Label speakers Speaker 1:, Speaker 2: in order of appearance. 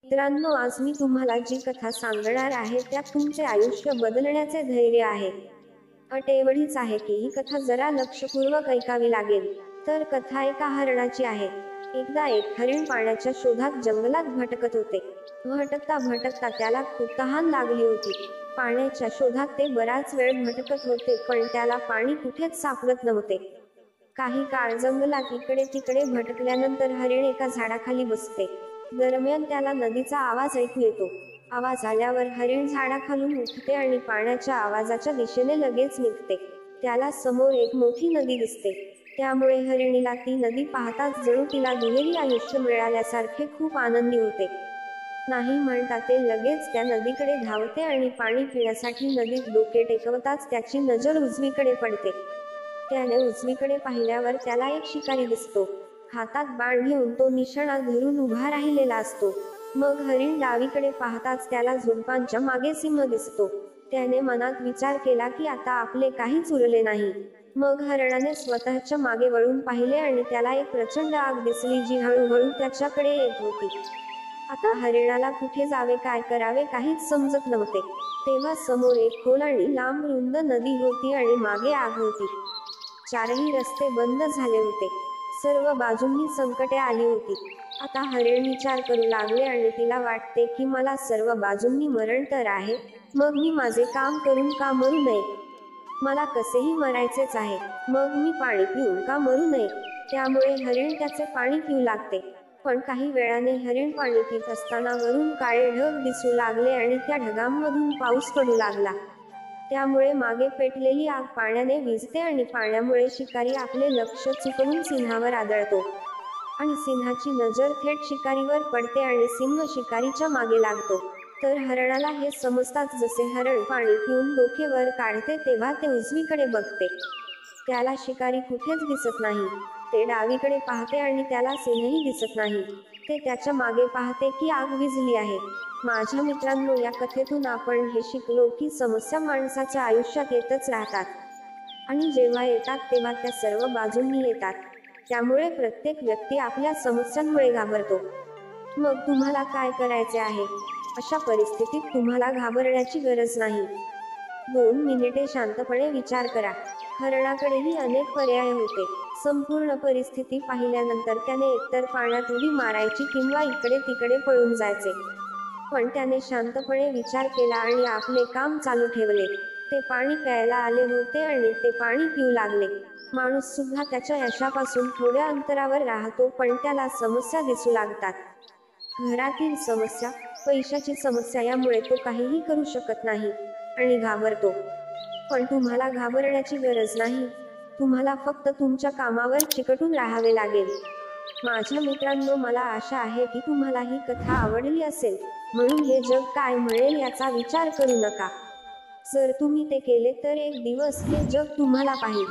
Speaker 1: मित्रांनो, आज मी तुम्हाला जी कथा सांगणार आहे त्यात तुमचे आयुष्य बदलण्याचे धैर्य आहे. अट एवढीच आहे की ही कथा जरा लक्षपूर्वक ऐकावी लागेल. तर कथा एका हरणाची आहे. एकदा एक हरिण पाण्याच्या शोधात जंगलात भटकत होते. भटकता भटकता त्याला खूप तहान लागली होती. पाण्याच्या शोधात ते बराच वेळ भटकत होते, पण त्याला पाणी कुठेच सापडत नव्हते. काही काळ जंगलात इकडे तिकडे भटकल्यानंतर हरिण एका झाडाखाली बसते. दरम्यान त्याला नदीचा आवाज ऐकू येतो. आवाज आल्यावर हरिण झाडाखालून उठते आणि पाण्याच्या आवाजाच्या दिशेने लगेच निघते. त्याला समोर एक मोठी नदी दिसते. त्यामुळे हरिणीला ती नदी पाहताच जणू तिला दुहेरी आयुष्य मिळाल्यासारखे खूप आनंदी होते. नाही म्हणता ते लगेच त्या नदीकडे धावते आणि पाणी पिण्यासाठी नदीत डोके टेकवताच त्याची नजर उजवीकडे पडते. त्याने उजवीकडे पाहिल्यावर त्याला एक शिकारी दिसतो. हातात बाण घेऊन तो निशाणा धरून उभा राहिलेला असतो. मग हरिण डावीकडे पाहताच त्याला झुडपांच्या मागे सिंह दिसतो. त्याने मनात विचार केला की आता आपले काहीच उरले नाही. मग हरणाने स्वतःच्या मागे वळून पाहिले आणि त्याला एक प्रचंड आग दिसली जी हळूहळू त्याच्याकडे येत होती. आता हरिणाला कुठे जावे, काय करावे काहीच समजत नव्हते. तेव्हा समोर एक खोल आणि लांब रुंद नदी होती आणि मागे आग होती. चारही रस्ते बंद झाले होते. सर्व बाजूंनी संकटे आली होती. आता हरिण विचार करू लागले आणि तिला वाटते की मला सर्व बाजूंनी मरण तर आहे, मग मी माझे काम करून का मरू नये? मला कसेही मरायचेच आहे, मग मी पाणी पिऊन का मरू नये? त्यामुळे हरिण त्याचे पाणी पिऊ लागते. पण काही वेळाने हरिण पाणी पित असताना वरून काळे ढग दिसू लागले आणि त्या ढगांमधून पाऊस पडू लागला. त्यामुळे मागे पेटलेली आग पाण्याने विझते आणि पाण्यामुळे शिकारी आपले लक्ष चुकवून सिंहावर आदळतो. आणि सिंहाची नजर थेट शिकारीवर पडते आणि सिंह शिकारीच्या मागे लागतो. तर हरणाला हे समजताच जसे हरण पाणी पिऊन डोके वर काढते तेव्हा ते उजवीकडे बघते. त्याला शिकारी कुठेच दिसत नाही. ते डावीकडे पाहते आणि त्याला सिंहही दिसत नाही. ते त्याच्या मागे पाहते की आग विझली आहे. माझ्या मित्रांनो, या कथेतून आपण हे शिकलो की समस्या माणसाच्या आयुष्यात येतच राहतात. आणि जेव्हा येतात तेव्हा त्या सर्व बाजूंनी येतात. त्यामुळे प्रत्येक व्यक्ती आपल्या समस्यांमुळे घाबरतो. मग तुम्हाला काय करायचे आहे? अशा परिस्थितीत तुम्हाला घाबरण्याची गरज नाही. 2 मिनिटे शांतपणे विचार करा. हरणाकडेही अनेक पर्याय होते. संपूर्ण परिस्थिती पाहिल्यानंतर त्याने एकतर पाण्यात उडी मारायची किंवा इकडे तिकडे पळून जायचे. पण त्याने शांतपणे विचार केला आणि आपले काम चालू ठेवले. ते पाणी प्यायला आले होते आणि ते पाणी पिऊ लागले. माणूस सुद्धा त्याच्या यशापासून थोड्या अंतरावर राहतो, पण त्याला समस्या दिसू लागतात. घरातील समस्या, पैशाची समस्या, यामुळे तो काहीही करू शकत नाही आणि घाबरतो. पण तुम्हाला घाबरण्याची गरज नाही. तुम्हाला फक्त तुमच्या कामावर चिकटून राहावे लागेल. माझ्या मित्रांनो, मला आशा आहे की तुम्हाला ही कथा आवडली असेल. म्हणून हे जग काय म्हणेल याचा विचार करू नका. जर तुम्ही ते केले तर एक दिवस हे जग तुम्हाला पाहिल.